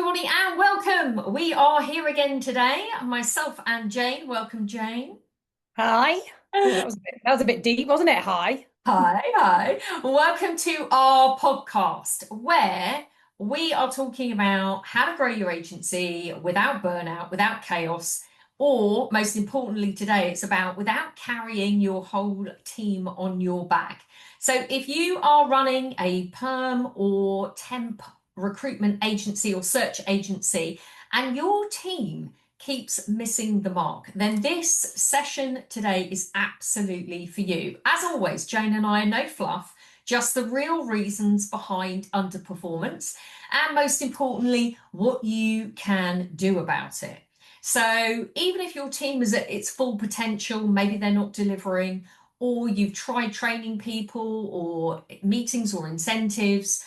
everybody, and welcome. We are here again today, myself and Jane. Welcome, Jane. Hi. Oh, that was a bit deep, wasn't it? Hi. Hi, hi. Welcome to our podcast where we are talking about how to grow your agency without burnout, without chaos, or most importantly today, it's about without carrying your whole team on your back. So if you are running a perm or temp recruitment agency or search agency and your team keeps missing the mark, then this session today is absolutely for you. As always, Jane and I are no fluff, just the real reasons behind underperformance, and most importantly, what you can do about it. So, even if your team is at its full potential, maybe they're not delivering, or you've tried training people, or meetings or incentives,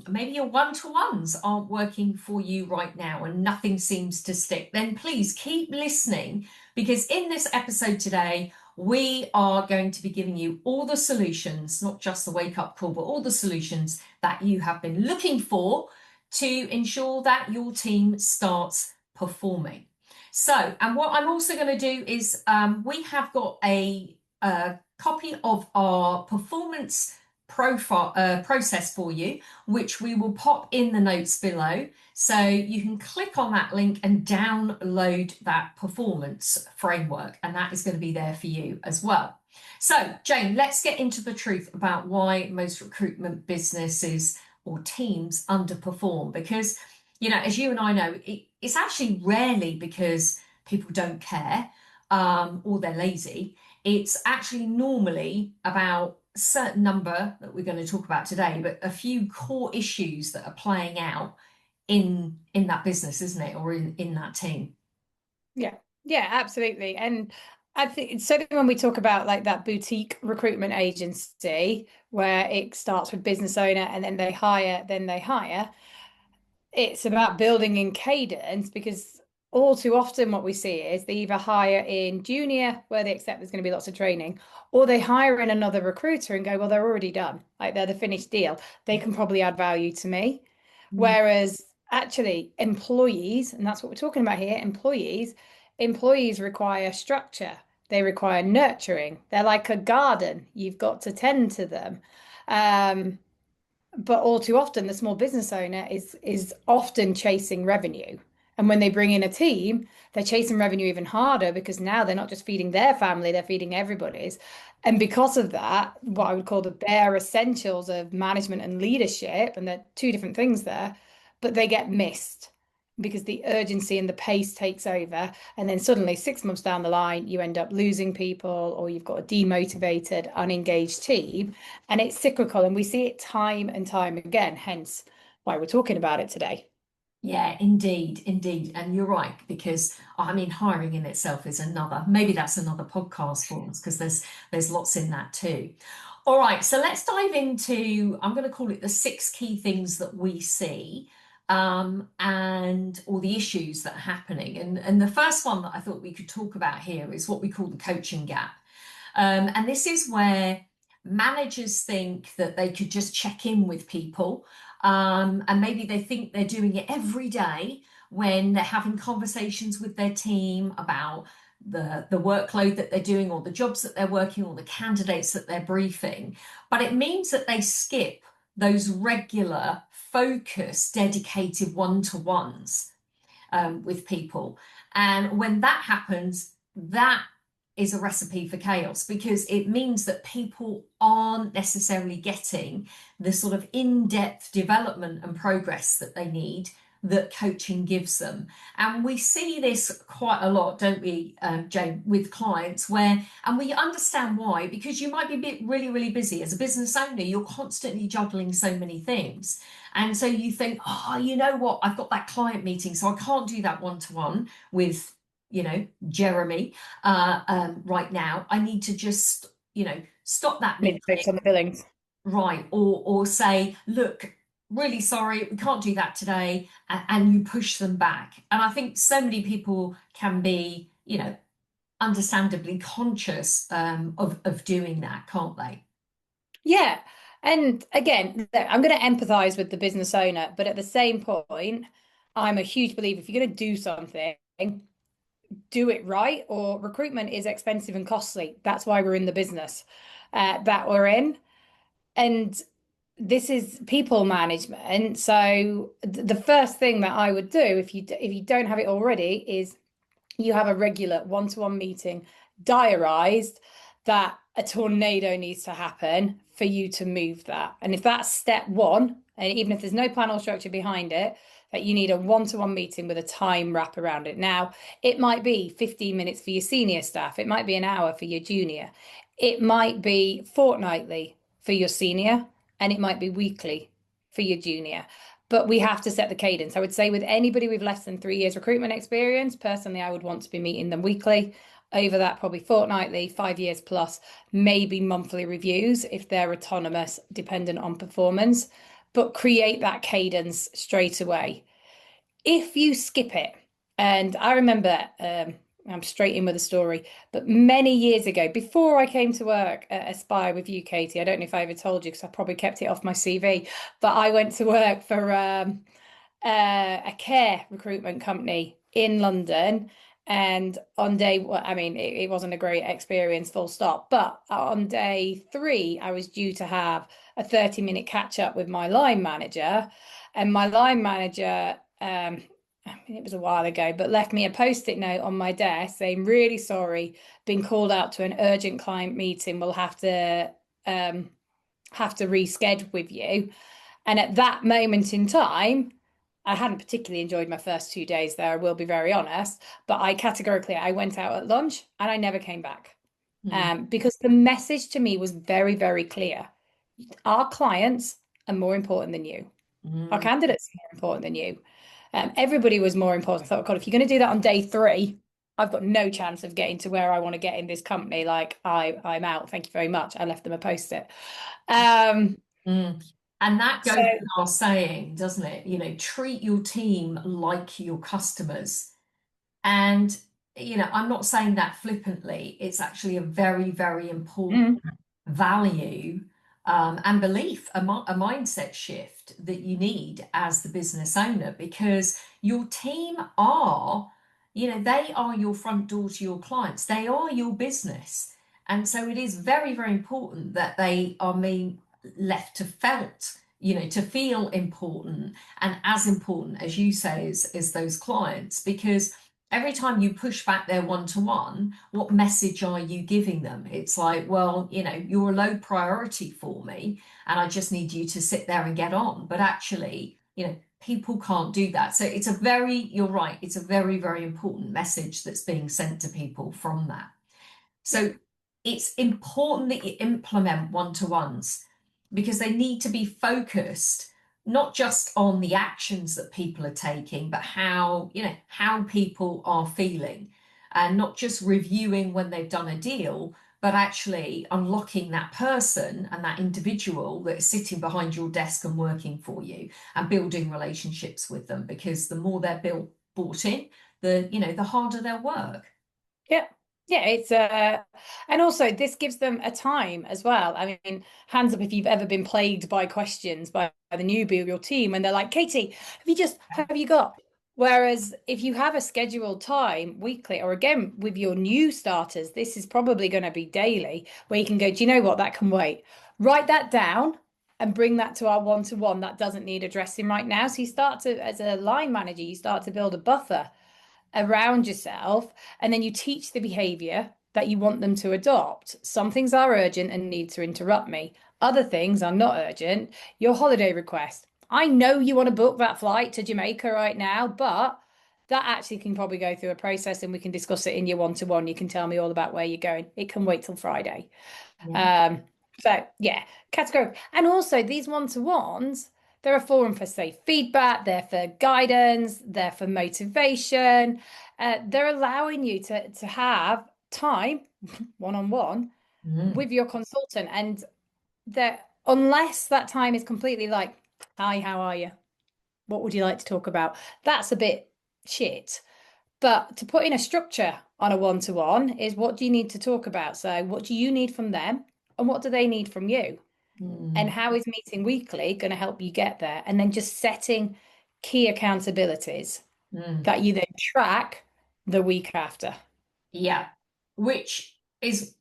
maybe your one-to-ones aren't working for you right now and nothing seems to stick, then please keep listening because in this episode today, we are going to be giving you all the solutions, not just the wake-up call, but all the solutions that you have been looking for to ensure that your team starts performing. So, and what I'm also going to do is we have got a copy of our performance profile process for you, which we will pop in the notes below. So you can click on that link and download that performance framework, and that is going to be there for you as well. So, Jane, let's get into the truth about why most recruitment businesses or teams underperform. Because, you know, as you and I know, it's actually rarely because people don't care or they're lazy. It's actually normally about a certain number that we're going to talk about today, but a few core issues that are playing out in that business, isn't it? Or in that team. Yeah. Yeah, absolutely. And I think so when we talk about like that boutique recruitment agency where it starts with business owner and then they hire, it's about building in cadence because all too often what we see is they either hire in junior where they accept there's going to be lots of training, or they hire in another recruiter and go, well, they're already done. Like they're the finished deal. They can probably add value to me. Mm. Whereas actually employees, and that's what we're talking about here, employees require structure. They require nurturing. They're like a garden. You've got to tend to them. Um, but all too often the small business owner is often chasing revenue, and when they bring in a team they're chasing revenue even harder because now they're not just feeding their family, they're feeding everybody's. And because of that, what I would call the bare essentials of management and leadership, and they're two different things there, but they get missed because the urgency and the pace takes over, and then suddenly 6 months down the line you end up losing people, or you've got a demotivated unengaged team, and it's cyclical, and we see it time and time again, hence why we're talking about it today. Yeah, indeed, indeed. And you're right, because I mean, hiring in itself is another, maybe that's another podcast for us, because there's lots in that too. All right, so let's dive into, I'm going to call it the six key things that we see and all the issues that are happening. And the first one that I thought we could talk about here is what we call the coaching gap. And this is where managers think that they could just check in with people, and maybe they think they're doing it every day when they're having conversations with their team about the workload that they're doing or the jobs that they're working or the candidates that they're briefing. But it means that they skip those regular, focused, dedicated one-to-ones with people. And when that happens, that is a recipe for chaos because it means that people aren't necessarily getting the sort of in-depth development and progress that they need that coaching gives them. And we see this quite a lot, don't we, Jane, with clients where, and we understand why, because you might be really, really busy as a business owner, you're constantly juggling so many things. And so you think, oh, you know what, I've got that client meeting, so I can't do that one-to-one with, you know, Jeremy right now. I need to just, you know, stop that Need to meeting. focus on the billings. Right, or say, look, really sorry, we can't do that today, and you push them back. And I think so many people can be, you know, understandably conscious of doing that, can't they? Yeah. And again, I'm going to empathize with the business owner, but at the same point, I'm a huge believer if you're going to do something, do it right, or recruitment is expensive and costly. That's why we're in the business that we're in. And this is people management. So the first thing that I would do if you don't have it already is you have a regular one-to-one meeting diarized that a tornado needs to happen for you to move that. And if that's step one, and even if there's no plan or structure behind it, that you need a one-to-one meeting with a time wrap around it. Now, it might be 15 minutes for your senior staff, it might be an hour for your junior, it might be fortnightly for your senior, and it might be weekly for your junior. But we have to set the cadence. I would say with anybody with less than 3 years recruitment experience, personally, I would want to be meeting them weekly. Over that, probably fortnightly, 5 years plus, maybe monthly reviews if they're autonomous, dependent on performance, but create that cadence straight away. If you skip it, and I remember, I'm straight in with a story, but many years ago, before I came to work at Aspire with you, Katie, I don't know if I ever told you because I probably kept it off my CV, but I went to work for a care recruitment company in London. And on day, well, I mean, it wasn't a great experience, full stop. But on day three, I was due to have a 30-minute catch up with my line manager. And my line manager, I mean, it was a while ago, but left me a post-it note on my desk saying, really sorry, been called out to an urgent client meeting. We'll have to reschedule with you. And at that moment in time, I hadn't particularly enjoyed my first 2 days there, I will be very honest, but I went out at lunch and I never came back. Mm, Because the message to me was very, very clear. Our clients are more important than you. Our mm, candidates are more important than you. Everybody was more important. I thought, God, if you're going to do that on day three, I've got no chance of getting to where I want to get in this company. Like I'm out. Thank you very much. I left them a post-it. Um, mm. And that so goes without saying, doesn't it? Treat your team like your customers. And, I'm not saying that flippantly. It's actually a very, very important mm, value and belief, a mindset shift that you need as the business owner because your team are, they are your front door to your clients. They are your business. And so it is very, very important that they are being left to felt, to feel important and as important as you say as those clients because every time you push back their one-to-one, what message are you giving them? It's like, well, you're a low priority for me, and I just need you to sit there and get on. But actually, people can't do that. So you're right, it's a very, very important message that's being sent to people from that. yeah, So it's important that you implement one-to-ones because they need to be focused not just on the actions that people are taking, but how people are feeling and not just reviewing when they've done a deal, but actually unlocking that person and that individual that is sitting behind your desk and working for you and building relationships with them because the more they're bought in, the harder they'll work. yeah. Yeah, it's and also this gives them a time as well. I mean, hands up if you've ever been plagued by questions by the newbie of your team and they're like, Katie, have you got? Whereas if you have a scheduled time weekly, or again with your new starters, this is probably going to be daily, where you can go, do you know what? That can wait. Write that down and bring that to our one-to-one that doesn't need addressing right now. So you start to, as a line manager, you start to build a buffer around yourself, and then you teach the behavior that you want them to adopt. Some things are urgent and need to interrupt me. Other things are not urgent. Your holiday request. I know you want to book that flight to Jamaica right now, but that actually can probably go through a process and we can discuss it in your one-to-one. You can tell me all about where you're going. It can wait till Friday. Yeah. Um, so yeah, category. And also these one-to-ones, they're a forum for safe feedback, they're for guidance, they're for motivation. They're allowing you to have time one-on-one Mm, with your consultant. And that unless that time is completely like, hi, how are you? What would you like to talk about? That's a bit shit. But to put in a structure on a one-to-one is what do you need to talk about? So, what do you need from them? And what do they need from you? And mm, how is meeting weekly going to help you get there? And then just setting key accountabilities Mm. that you then track the week after. Yeah, which is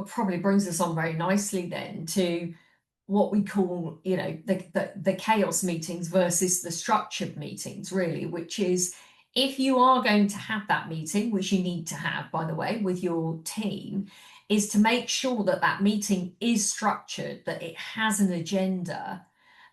probably brings us on very nicely then to what we call, the chaos meetings versus the structured meetings, really, which is if you are going to have that meeting, which you need to have, by the way, with your team, is to make sure that that meeting is structured, that it has an agenda,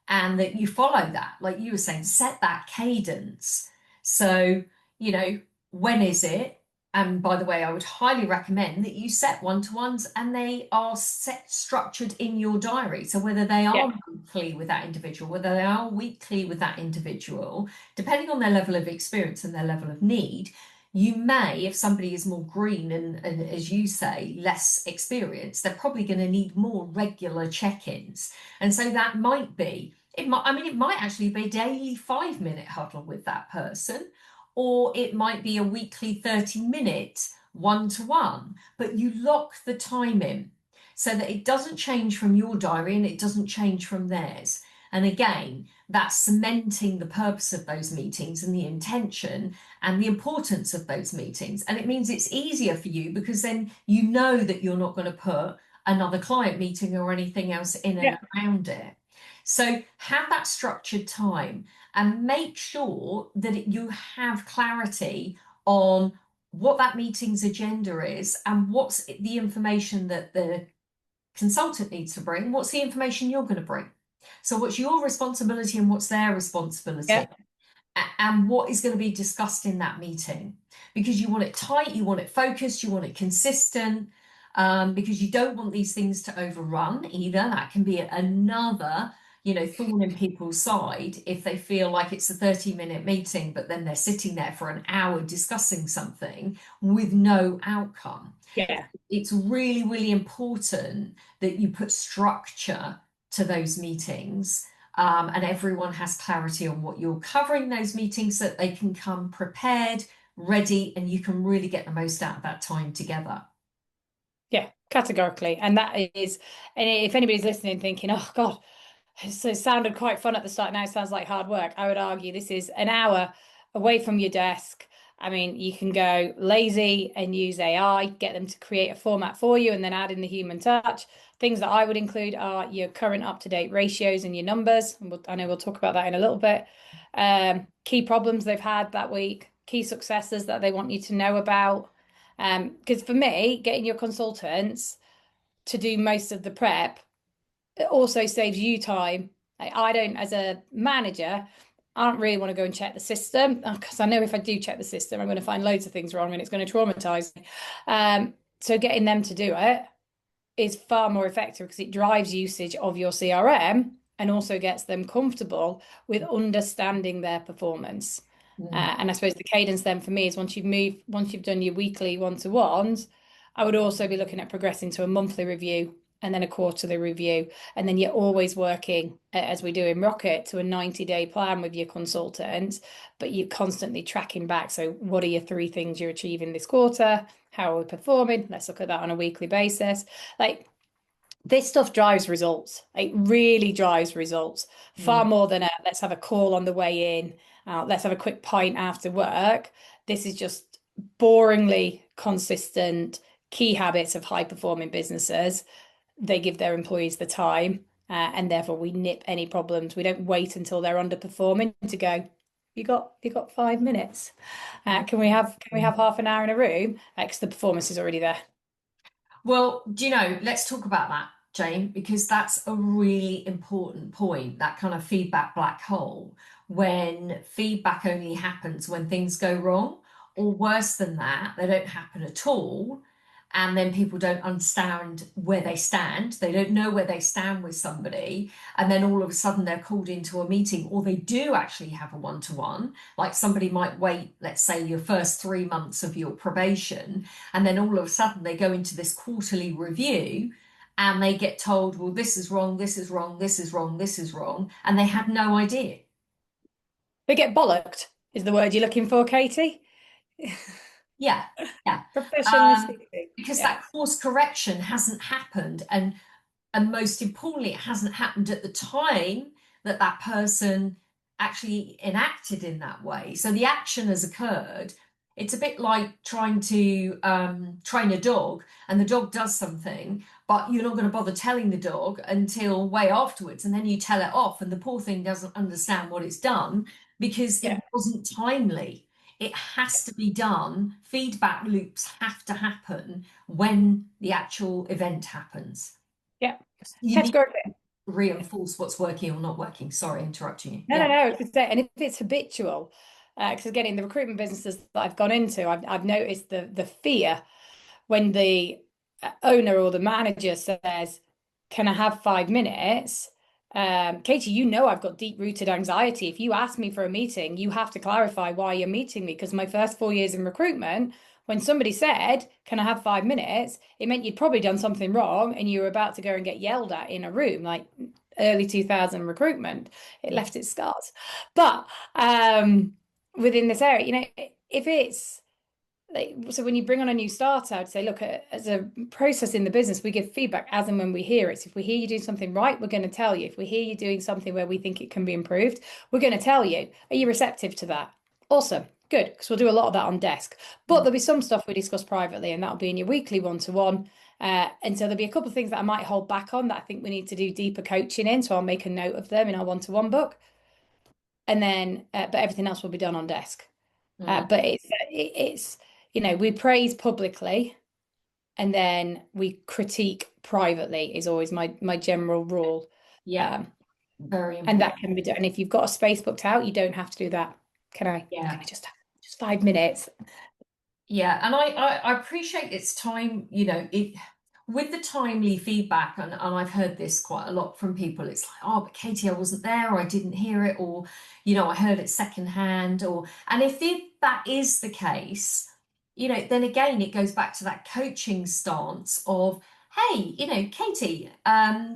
and that you follow that. Like you were saying, set that cadence. So, you know, when is it? And by the way, I would highly recommend that you set one-to-ones and they are set structured in your diary. So whether they Yeah. are monthly with that individual, whether they are weekly with that individual, depending on their level of experience and their level of need, you may, if somebody is more green and as you say, less experienced, they're probably going to need more regular check-ins. And so that might be it might actually be a daily 5 minute huddle with that person, or it might be a weekly 30-minute one-to-one, but you lock the time in so that it doesn't change from your diary and it doesn't change from theirs. And again, that's cementing the purpose of those meetings and the intention and the importance of those meetings. And it means it's easier for you because then you know that you're not going to put another client meeting or anything else in and Yeah. around it. So have that structured time and make sure that you have clarity on what that meeting's agenda is and what's the information that the consultant needs to bring, what's the information you're going to bring. So what's your responsibility and what's their responsibility? Yeah. And what is going to be discussed in that meeting, because you want it tight, you want it focused, you want it consistent, because you don't want these things to overrun either. That can be another, thorn in people's side if they feel like it's a 30-minute meeting, but then they're sitting there for an hour discussing something with no outcome. Yeah. It's really, really important that you put structure to those meetings, and everyone has clarity on what you're covering those meetings so that they can come prepared, ready, and you can really get the most out of that time together. Yeah, categorically. And that is, and if anybody's listening thinking, oh God, so it sounded quite fun at the start, now it sounds like hard work. I would argue this is an hour away from your desk. I mean, you can go lazy and use AI, get them to create a format for you and then add in the human touch. Things that I would include are your current up-to-date ratios and your numbers. And I know we'll talk about that in a little bit. Key problems they've had that week, key successes that they want you to know about. Because for me, getting your consultants to do most of the prep, it also saves you time. I don't, as a manager, I don't really want to go and check the system because I know if I do check the system, I'm going to find loads of things wrong and it's going to traumatize me. So getting them to do it is far more effective because it drives usage of your CRM and also gets them comfortable with understanding their performance. Mm, And I suppose the cadence then for me is once you've done your weekly one-to-ones, I would also be looking at progressing to a monthly review and then a quarterly review. And then you're always working, as we do in Rocket, to a 90-day plan with your consultants, but you're constantly tracking back. So what are your 3 things you're achieving this quarter? How are we performing? Let's look at that on a weekly basis. Like this stuff drives results. It really drives results far mm, more than a let's have a call on the way in. Let's have a quick pint after work. This is just boringly consistent key habits of high performing businesses. They give their employees the time, and therefore we nip any problems. We don't wait until they're underperforming to go. You got 5 minutes. Can we have half an hour in a room? Because the performance is already there. Well, let's talk about that, Jane, because that's a really important point, that kind of feedback black hole, when feedback only happens when things go wrong, or worse than that, they don't happen at all. And then people don't understand where they stand. They don't know where they stand with somebody. And then all of a sudden they're called into a meeting, or they do actually have a one-to-one. Like somebody might wait, let's say, your first 3 months of your probation, and then all of a sudden they go into this quarterly review and they get told, well, this is wrong, this is wrong, this is wrong, this is wrong. And they had no idea. They get bollocked, is the word you're looking for, Katie? Yeah, yeah. Professionally speaking. Because Yeah. that course correction hasn't happened. And most importantly, it hasn't happened at the time that that person actually enacted in that way. So the action has occurred. It's a bit like trying to train a dog, and the dog does something, but you're not going to bother telling the dog until way afterwards, and then you tell it off, and the poor thing doesn't understand what it's done because it Yeah. wasn't timely. It has to be done. Feedback loops have to happen when the actual event happens. Yeah. You need Categorically. to reinforce what's working or not working. Sorry, interrupting you. No, Yeah. no, no. I was gonna say, and if it's habitual, because again, in the recruitment businesses that I've gone into, I've noticed the fear when the owner or the manager says, "Can I have 5 minutes?" Katie, you know I've got deep-rooted anxiety. If you ask me for a meeting, you have to clarify why you're meeting me. Because my first 4 years in recruitment, when somebody said, "Can I have 5 minutes?" it meant you'd probably done something wrong and you were about to go and get yelled at in a room, like early 2000 recruitment. It Yeah. left its scars. But within this area, if it's like, so when you bring on a new starter, I'd say, look, as a process in the business, we give feedback as and when we hear it. So if we hear you doing something right, we're going to tell you. If we hear you doing something where we think it can be improved, we're going to tell you. Are you receptive to that? Awesome. Good, because we'll do a lot of that on desk. But there'll be some stuff we discuss privately, and that'll be in your weekly one-to-one. And so there'll be a couple of things that I might hold back on that I think we need to do deeper coaching in. So I'll make a note of them in our one-to-one book. And then, but everything else will be done on desk. Mm. But it's we praise publicly and then we critique privately is always my general rule. Yeah. Um, Very and important. that can be done. And if you've got a space booked out, you don't have to do that. Can I Yeah. just have just 5 minutes? Yeah. And I appreciate its time, it with the timely feedback, and I've heard this quite a lot from people. It's like, oh, but Katie, I wasn't there, or I didn't hear it, or I heard it secondhand, and if that is the case, then again it goes back to that coaching stance of, hey, Katie,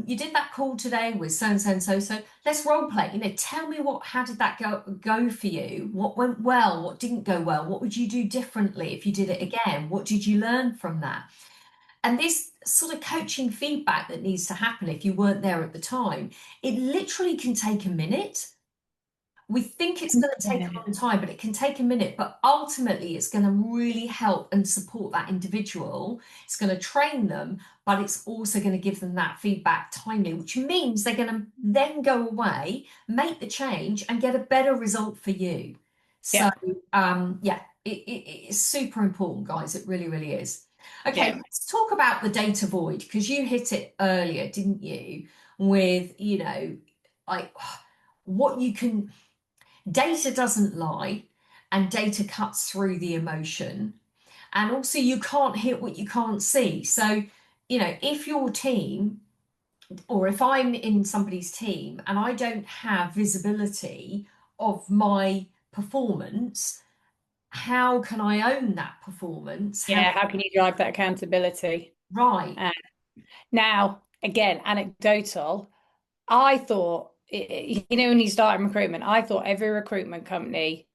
you did that call today with so and so and so, so let's role play. Tell me how did that go for you? What went well? What didn't go well? What would you do differently if you did it again? What did you learn from that? And this sort of coaching feedback that needs to happen if you weren't there at the time, it literally can take a minute. We think it's going to take a long time, but it can take a minute. But ultimately, it's going to really help and support that individual. It's going to train them, but it's also going to give them that feedback timely, which means they're going to then go away, make the change, and get a better result for you. So, Yeah, yeah, it's super important, guys. It really, really is. Okay, yeah, let's talk about the data void because you hit it earlier, didn't you? With, like what you can. Data doesn't lie, and data cuts through the emotion. And also, you can't hit what you can't see. So, if your team, or if I'm in somebody's team and I don't have visibility of my performance, how can I own that performance? yeah. How can you drive that accountability? Right. Uh, Now, again, anecdotal. I thought, when you start in recruitment, I thought every recruitment company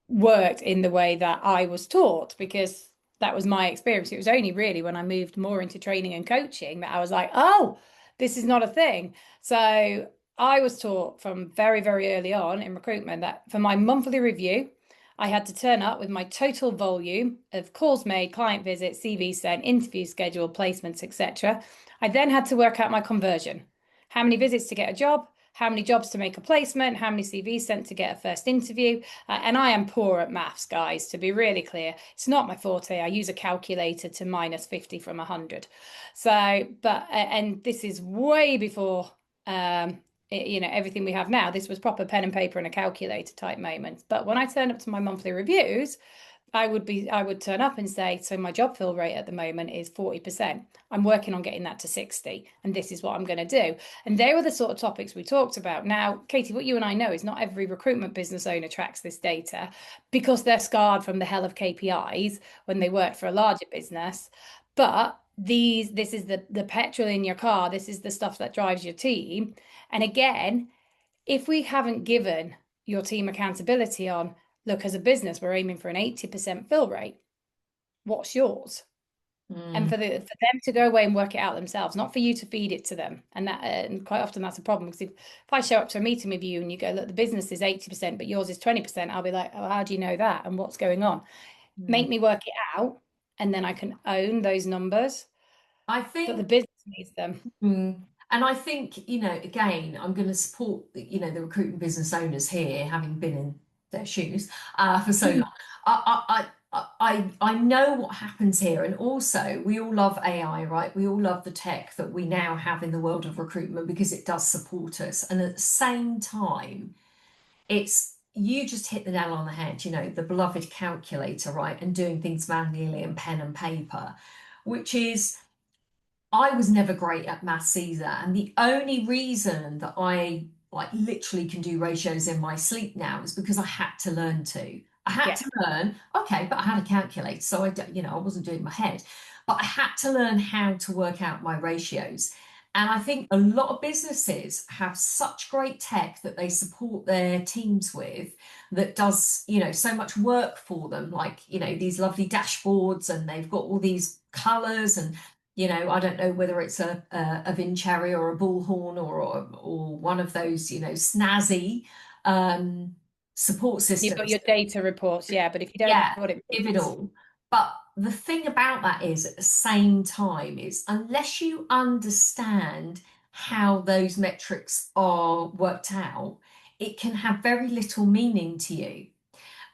worked in the way that I was taught because that was my experience. It was only really when I moved more into training and coaching that I was like, oh, this is not a thing. So I was taught from very, very early on in recruitment that for my monthly review, I had to turn up with my total volume of calls made, client visits, CV sent, interview schedule, placements, etc. I then had to work out my conversion. How many visits to get a job? How many jobs to make a placement? How many CVs sent to get a first interview? And I am poor at maths, guys, to be really clear. It's not my forte. I use a calculator to minus 50 from 100. So, and this is way before, everything we have now. This was proper pen and paper and a calculator type moments. But when I turned up to my monthly reviews, I would turn up and say, so my job fill rate at the moment is 40%. I'm working on getting that to 60, and this is what I'm going to do. And they were the sort of topics we talked about. Now, Katie, what you and I know is not every recruitment business owner tracks this data because they're scarred from the hell of KPIs when they worked for a larger business. But this is the petrol in your car. This is the stuff that drives your team. And again, if we haven't given your team accountability on, look, as a business, we're aiming for an 80% fill rate. What's yours? And Mm, for them to go away and work it out themselves, not for you to feed it to them. And quite often that's a problem because if I show up to a meeting with you and you go, look, the business is 80%, but yours is 20%, I'll be like, oh, how do you know that? And what's going on? mm. Make me work it out, and then I can own those numbers. I But the think, business needs them. and I think, again, I'm going to support, the recruitment business owners here, having been in their shoes for so long. I know what happens here, and also we all love AI, right? We all love the tech that we now have in the world of recruitment because it does support us, and at the same time, it's you just hit the nail on the head, the beloved calculator, right? And doing things manually and pen and paper, which is I was never great at maths either. And the only reason that I like literally can do ratios in my sleep now is because I had to learn to. I had Yeah. to learn, okay, but I had a calculator, so I wasn't doing my head, but I had to learn how to work out my ratios. And I think a lot of businesses have such great tech that they support their teams with that does, so much work for them, like, these lovely dashboards, and they've got all these colors and I don't know whether it's a Vincherry or a Bullhorn or one of those, snazzy um, support You've got systems. your data reports, yeah, but if you don't know Yeah, what it give it means, all. But the thing about that is, at the same time, is unless you understand how those metrics are worked out, it can have very little meaning to you.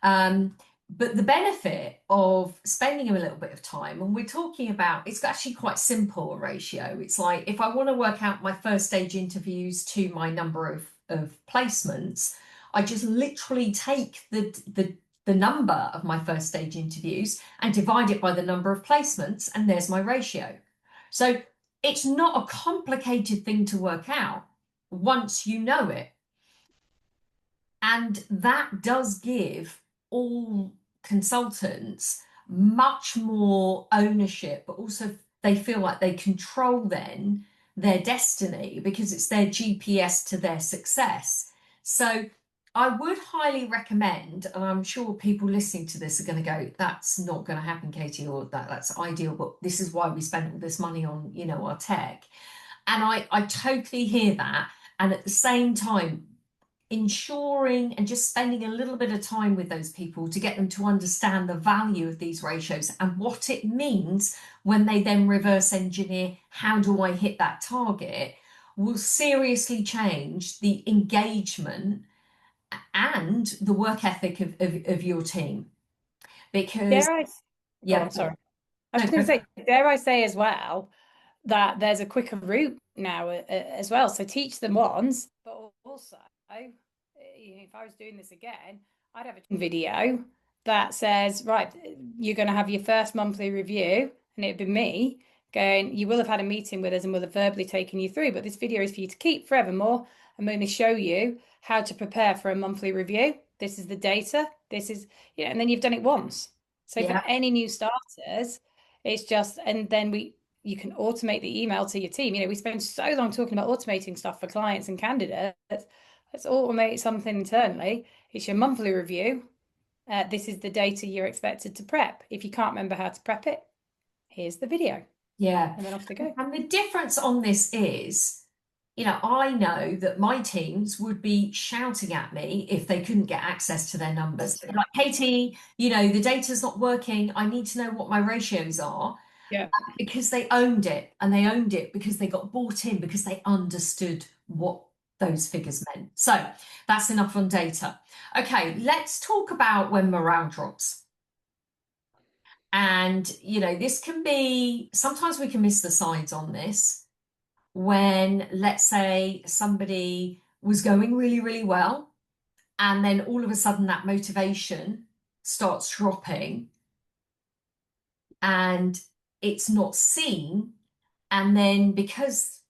Um, but the benefit of spending a little bit of time, and we're talking about, it's actually quite simple, a ratio. It's like if I want to work out my first stage interviews to my number of placements, I just literally take the number of my first stage interviews and divide it by the number of placements, and there's my ratio. So it's not a complicated thing to work out once you know it. And that does give all consultants much more ownership, but also they feel like they control then their destiny because it's their GPS to their success. So I would highly recommend, and I'm sure people listening to this are going to go, that's not going to happen, Katie, or that's ideal, but this is why we spent all this money on, our tech. And I totally hear that. And at the same time, ensuring and just spending a little bit of time with those people to get them to understand the value of these ratios and what it means when they then reverse engineer how do I hit that target will seriously change the engagement and the work ethic of your team. Because, dare I? Go yeah, on, sorry. I was no, just going to say, dare I say as well that there's a quicker route now as well. So teach them once, but also, if I was doing this again, I'd have a video that says, right, you're going to have your first monthly review, and it'd be me going, you will have had a meeting with us and we'll have verbally taken you through, but this video is for you to keep forevermore. I'm going to show you how to prepare for a monthly review. This is the data. This is, and then you've done it once. So for yeah, any new starters, it's just, and then you can automate the email to your team. We spend so long talking about automating stuff for clients and candidates. Let's automate something internally. It's your monthly review. This is the data you're expected to prep. If you can't remember how to prep it, here's the video, yeah. and then off they go. And the difference on this is, I know that my teams would be shouting at me if they couldn't get access to their numbers. They'd be like, Katie, the data's not working. I need to know what my ratios are Yeah. because they owned it and they owned it because they got bought in because they understood what those figures meant. So that's enough on data. Okay, let's talk about when morale drops. And, this can be sometimes we can miss the sides on this when, let's say, somebody was going really, really well, and then all of a sudden that motivation starts dropping and it's not seen. And then because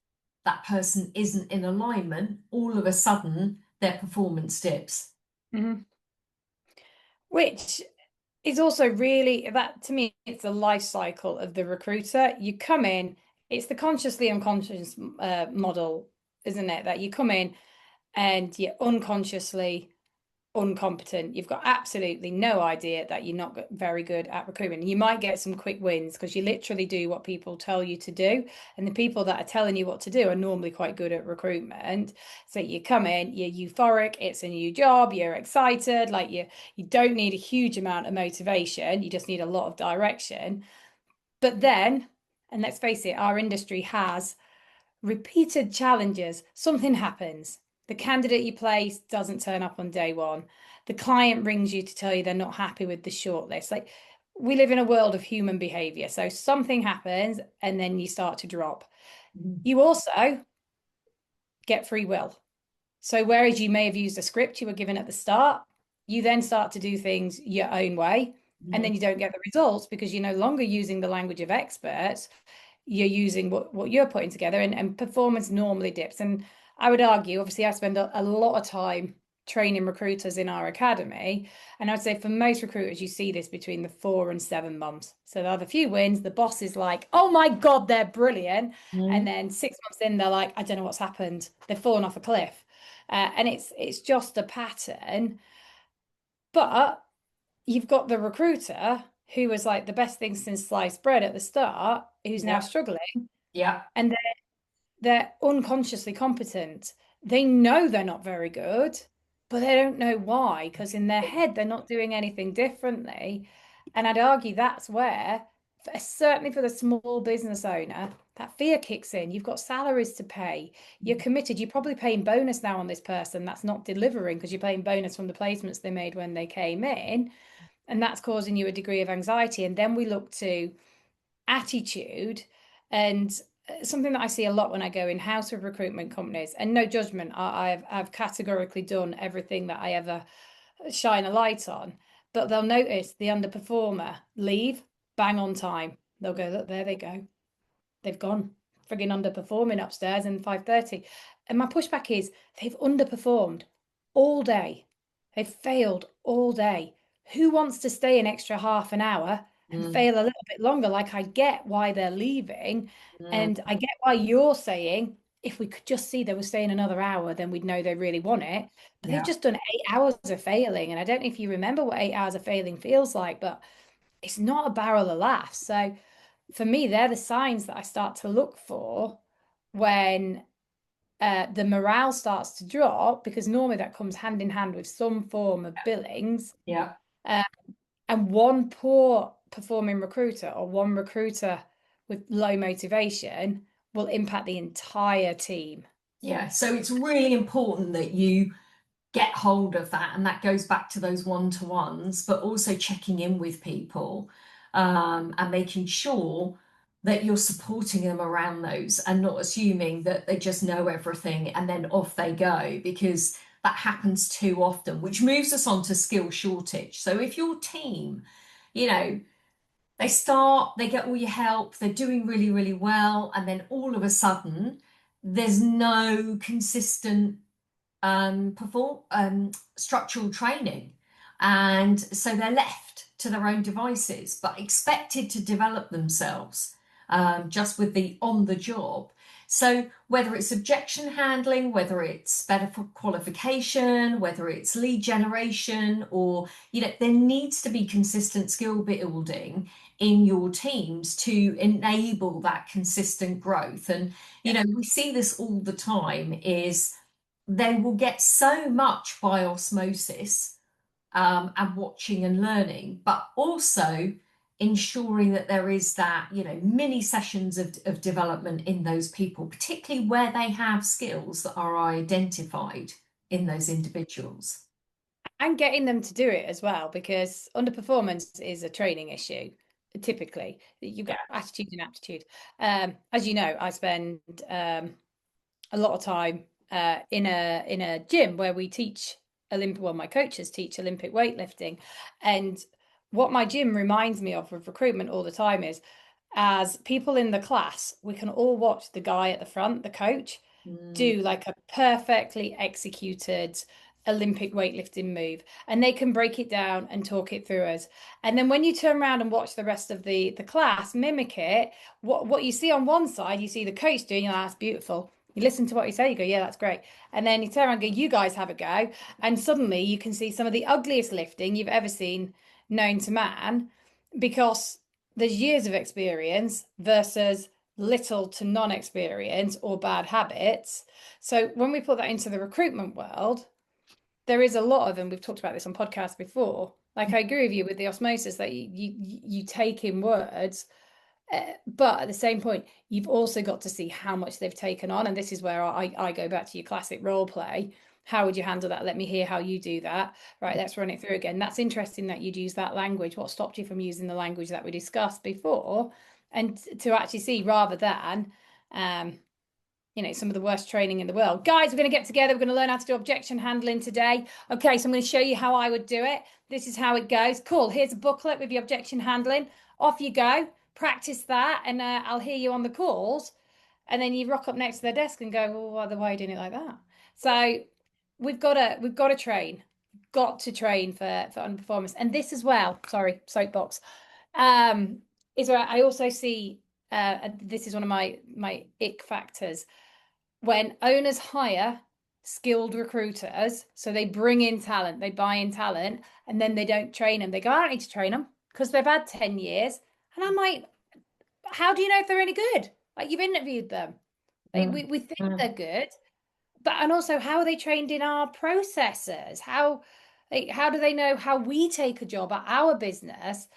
that person isn't in alignment, all of a sudden their performance dips. Mm-hmm. Which is also really that to me, it's the life cycle of the recruiter. You come in, it's the consciously unconscious model, isn't it? That you come in and you unconsciously incompetent. You've got absolutely no idea that you're not very good at recruitment. You might get some quick wins because you literally do what people tell you to do. And the people that are telling you what to do are normally quite good at recruitment. So you come in, you're euphoric, it's a new job, you're excited, like you don't need a huge amount of motivation, you just need a lot of direction. But then, and let's face it, our industry has repeated challenges. Something happens. The candidate you place doesn't turn up on day one. The client rings you to tell you they're not happy with the shortlist. Like, we live in a world of human behavior. So something happens and then you start to drop. Mm. You also get free will. So whereas you may have used a script you were given at the start, you then start to do things your own way. And Mm. then you don't get the results because you're no longer using the language of experts. You're using what you're putting together, and performance normally dips. And I would argue, obviously, I spend a lot of time training recruiters in our academy. And I'd say for most recruiters, you see this between the 4 and 7 months. So they have a few wins. The boss is like, oh my God, they're brilliant. And Mm. then 6 months in, they're like, I don't know what's happened. They've fallen off a cliff. And it's just a pattern. But you've got the recruiter who was like the best thing since sliced bread at the start, who's now Yeah. struggling, Yeah. and they're unconsciously competent. They know they're not very good, but they don't know why, because in their head they're not doing anything differently. And I'd argue that's where, certainly for the small business owner, that fear kicks in. You've got salaries to pay. You're committed. You're probably paying bonus now on this person that's not delivering because you're paying bonus from the placements they made when they came in. And that's causing you a degree of anxiety. And then we look to attitude, and something that I see a lot when I go in house with recruitment companies, and no judgment, I've categorically done everything that I ever shine a light on, but they'll notice the underperformer leave bang on time. They'll go, look, there they go. They've gone frigging underperforming upstairs in 5:30. And my pushback is they've underperformed all day. They've failed all day. Who wants to stay an extra half an hour and Mm. fail a little bit longer? Like, I get why they're leaving. Mm. And I get why you're saying if we could just see they were staying another hour, then we'd know they really want it. But they've Yeah. just done 8 hours of failing. And I don't know if you remember what 8 hours of failing feels like, but it's not a barrel of laughs. So for me, they're the signs that I start to look for when the morale starts to drop, because normally that comes hand in hand with some form of billings. Yeah. Uh, and one poor performing recruiter or one recruiter with low motivation will impact the entire team. Yeah. So it's really important that you get hold of that. And that goes back to those one-to-ones, but also checking in with people, and making sure that you're supporting them around those and not assuming that they just know everything and then off they go, because that happens too often, which moves us on to skill shortage. So if your team, you know, they get all your help, they're doing really, really well, and then all of a sudden, there's no consistent perform structural training, and so they're left to their own devices but expected to develop themselves, just with the on the job. So whether it's objection handling, whether it's better for qualification, whether it's lead generation, or there needs to be consistent skill building in your teams to enable that consistent growth. And we see this all the time, is they will get so much by osmosis, and watching and learning, but also ensuring that there is that, mini sessions of development in those people, particularly where they have skills that are identified in those individuals. And getting them to do it as well, because underperformance is a training issue. Typically, you've got Yeah. attitude and aptitude. As you know, I spend a lot of time in a gym where we teach Olympic. Well, my coaches teach Olympic weightlifting, and what my gym reminds me of with recruitment all the time is, as people in the class, we can all watch the guy at the front, the coach, Mm. do like a perfectly executed Olympic weightlifting move, and they can break it down and talk it through us. And then when you turn around and watch the rest of the class mimic it, what you see on one side, you see the coach doing, that's beautiful. You listen to what you say, you go, yeah, that's great. And then you turn around and go, you guys have a go. And suddenly you can see some of the ugliest lifting you've ever seen known to man because there's years of experience versus little to non-experience or bad habits. So when we put that into the recruitment world, there is a lot of, and we've talked about this on podcasts before. Like I agree with you with the osmosis that you take in words, but at the same point, you've also got to see how much they've taken on. And this is where I go back to your classic role play. How would you handle that? Let me hear how you do that. Right, let's run it through again. That's interesting that you'd use that language. What stopped you from using the language that we discussed before? And to actually see rather than um, some of the worst training in the world. Guys, we're going to get together. We're going to learn how to do objection handling today. Okay, so I'm going to show you how I would do it. This is how it goes. Cool. Here's a booklet with your objection handling. Off you go. Practice that, and I'll hear you on the calls. And then you rock up next to their desk and go, "Well, why are you doing it like that?" So we've got to train. Got to train for underperformance. And this as well. Sorry, soapbox. Um, is where I also see. This is one of my ick factors when owners hire skilled recruiters, so they bring in talent, they buy in talent, and then they don't train them. They go, I don't need to train them because they've had 10 years. And I'm like, how do you know if they're any good? Like you've interviewed them. Like, Mm, we think mm, they're good, but and also how are they trained in our processes? How do they know how we take a job at our business?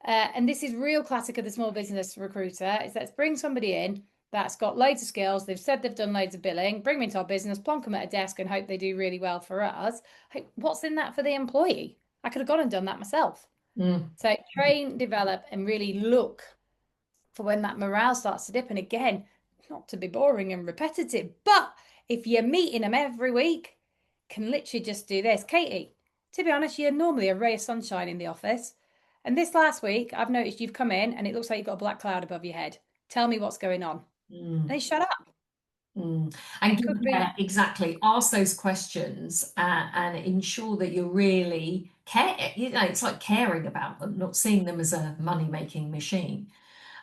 And this is real classic of the small business recruiter is let's bring somebody in that's got loads of skills. They've said they've done loads of billing, bring them into our business, plonk them at a desk and hope they do really well for us. Hey, what's in that for the employee? I could have gone and done that myself. mm, So train, develop, and really look for when that morale starts to dip. And again, not to be boring and repetitive, but if you're meeting them every week, can literally just do this. Katie, to be honest, you're normally a ray of sunshine in the office. And this last week, I've noticed you've come in and it looks like you've got a black cloud above your head. Tell me what's going on. mm. They shut up. And It could be, yeah, exactly. Ask those questions and ensure that you're really care. It's like caring about them, not seeing them as a money-making machine.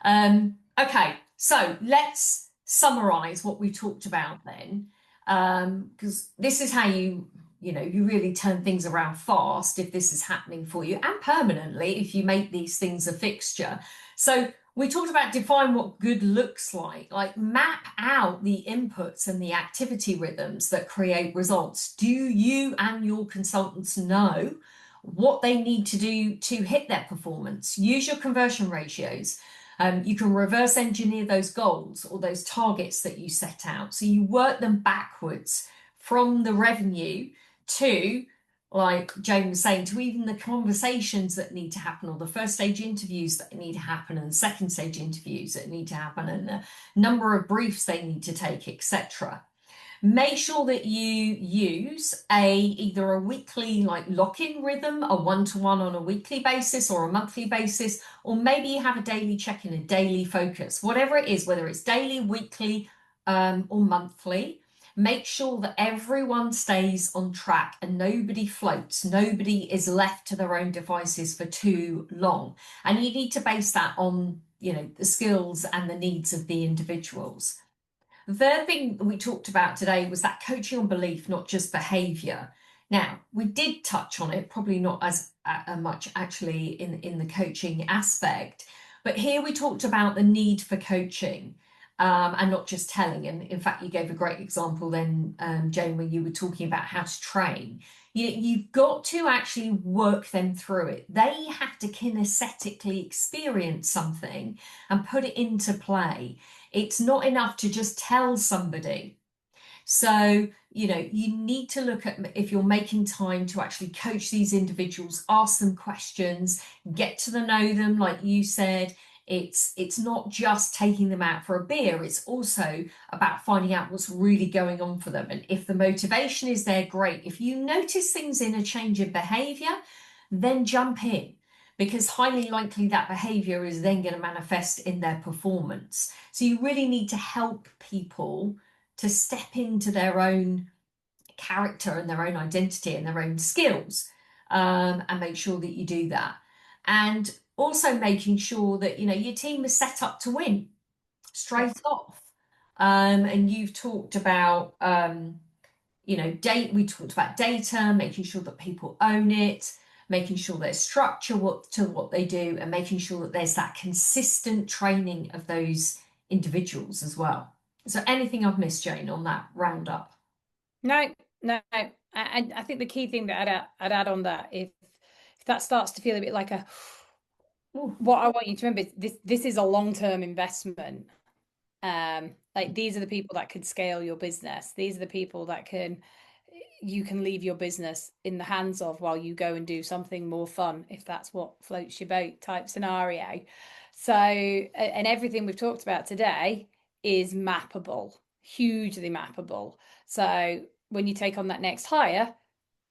Okay, so let's summarize what we talked about then, because this is how you really turn things around fast if this is happening for you and permanently if you make these things a fixture. So we talked about define what good looks like map out the inputs and the activity rhythms that create results. Do you and your consultants know what they need to do to hit their performance? Use your conversion ratios. You can reverse engineer those goals or those targets that you set out. So you work them backwards from the revenue to, like Jane was saying, to even the conversations that need to happen or the first stage interviews that need to happen and second stage interviews that need to happen and the number of briefs they need to take, etc. Make sure that you use either a weekly like lock-in rhythm, a one-to-one on a weekly basis or a monthly basis, or maybe you have a daily check-in, a daily focus, whatever it is, whether it's daily, weekly, or monthly. Make sure that everyone stays on track and nobody floats, nobody is left to their own devices for too long. And you need to base that on, the skills and the needs of the individuals. The third thing we talked about today was that coaching on belief, not just behavior. Now, we did touch on it, probably not as much actually in the coaching aspect, but here we talked about the need for coaching and not just telling. And in fact, you gave a great example then, Jane, when you were talking about how to train. You've got to actually work them through it. They have to kinesthetically experience something and put it into play. It's not enough to just tell somebody. So, you need to look at if you're making time to actually coach these individuals, ask them questions, get to know them, like you said. It's not just taking them out for a beer, it's also about finding out what's really going on for them. And if the motivation is there, great. If you notice things in a change in behavior, then jump in because highly likely that behavior is then going to manifest in their performance. So you really need to help people to step into their own character and their own identity and their own skills, and make sure that you do that. And also making sure that your team is set up to win yeah. straight off. And you've talked about, we talked about data, making sure that people own it, making sure there's structure to what they do, and making sure that there's that consistent training of those individuals as well. So anything I've missed, Jane, on that roundup? No, no. I think the key thing that I'd add on that, if that starts to feel a bit like a, Ooh. what I want you to remember, this is a long-term investment. Like these are the people that could scale your business. These are the people that you can leave your business in the hands of while you go and do something more fun, if that's what floats your boat type scenario. So, and everything we've talked about today is mappable, hugely mappable. So when you take on that next hire,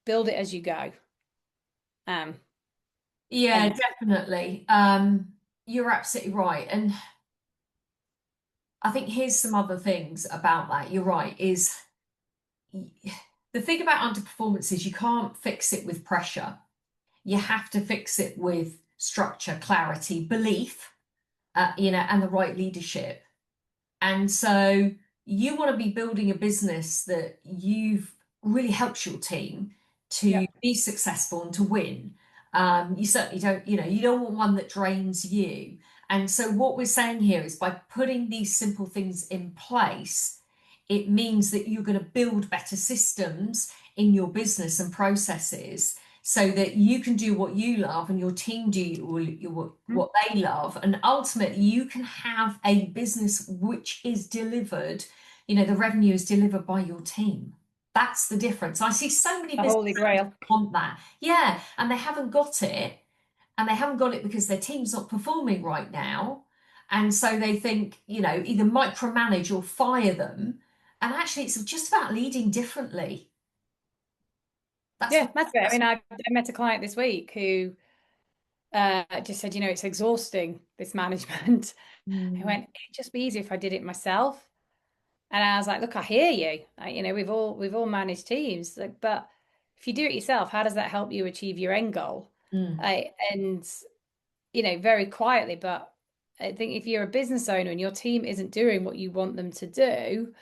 build it as you go. Um, Yeah, and definitely. You're absolutely right. And I think here's some other things about that. You're right, is the thing about underperformance is you can't fix it with pressure. You have to fix it with structure, clarity, belief, and the right leadership. And so you want to be building a business that you've really helps your team to yeah, be successful and to win. You certainly don't, you don't want one that drains you. And so what we're saying here is by putting these simple things in place, it means that you're going to build better systems in your business and processes so that you can do what you love and your team do what they love. And ultimately, you can have a business which is delivered, the revenue is delivered by your team. That's the difference. I see so many the business Holy owners Grail. want that. Yeah, and they haven't got it. And they haven't got it because their team's not performing right now. And so they think, either micromanage or fire them. And actually, it's just about leading differently. That's Yeah, what that's it. I that's. mean, I met a client this week who just said, it's exhausting, this management. I Mm, went, it'd just be easier if I did it myself. And I was like, look, I hear you. We've all managed teams, like, but if you do it yourself, how does that help you achieve your end goal? mm, And very quietly, but I think if you're a business owner and your team isn't doing what you want them to do,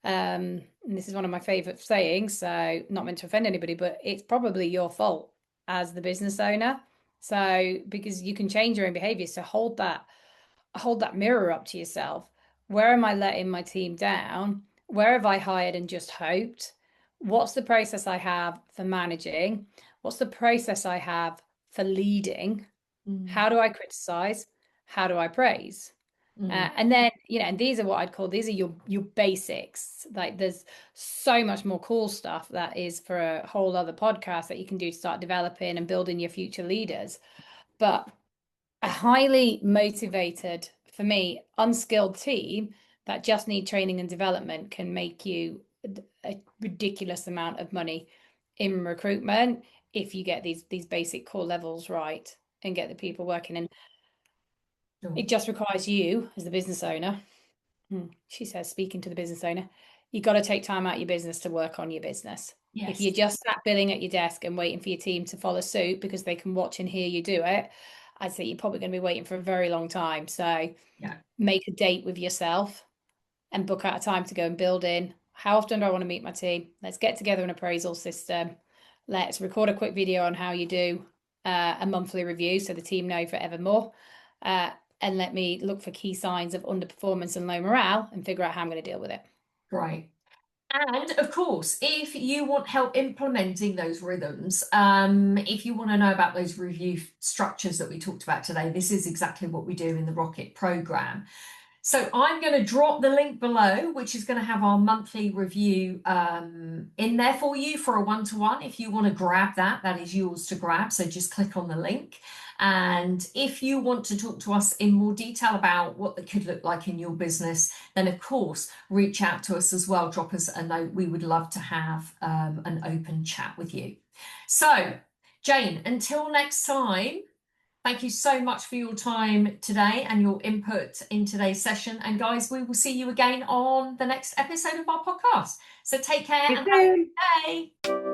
and this is one of my favorite sayings, so not meant to offend anybody, but it's probably your fault as the business owner. So because you can change your own behavior, so hold that mirror up to yourself. Where am I letting my team down? Where have I hired and just hoped? What's the process I have for managing? What's the process I have for leading? mm, How do I criticize? How do I praise? mm. And then, and these are what I'd call, these are your basics. Like there's so much more cool stuff that is for a whole other podcast that you can do to start developing and building your future leaders. But a highly motivated, for me, unskilled team that just need training and development can make you a ridiculous amount of money in recruitment if you get these basic core levels right and get the people working. And Sure. it just requires you as the business owner. She says, speaking to the business owner, you've got to take time out of your business to work on your business. If you're Yes. just sat billing at your desk and waiting for your team to follow suit because they can watch and hear you do it, I'd say you're probably going to be waiting for a very long time. So Yeah. make a date with yourself and book out a time to go and build in. How often do I want to meet my team? Let's get together an appraisal system. Let's record a quick video on how you do a monthly review so the team know forevermore. Uh, and let me look for key signs of underperformance and low morale and figure out how I'm going to deal with it. Great. And of course, if you want help implementing those rhythms, if you want to know about those review structures that we talked about today, this is exactly what we do in the Rocket program. So I'm going to drop the link below, which is going to have our monthly review in there for you for a one-to-one. If you want to grab that, that is yours to grab. So just click on the link. And if you want to talk to us in more detail about what that could look like in your business, then of course, reach out to us as well. Drop us a note. We would love to have an open chat with you. So, Jane, until next time. Thank you so much for your time today and your input in today's session. And guys, we will see you again on the next episode of our podcast. So take care See you and have a soon. good day.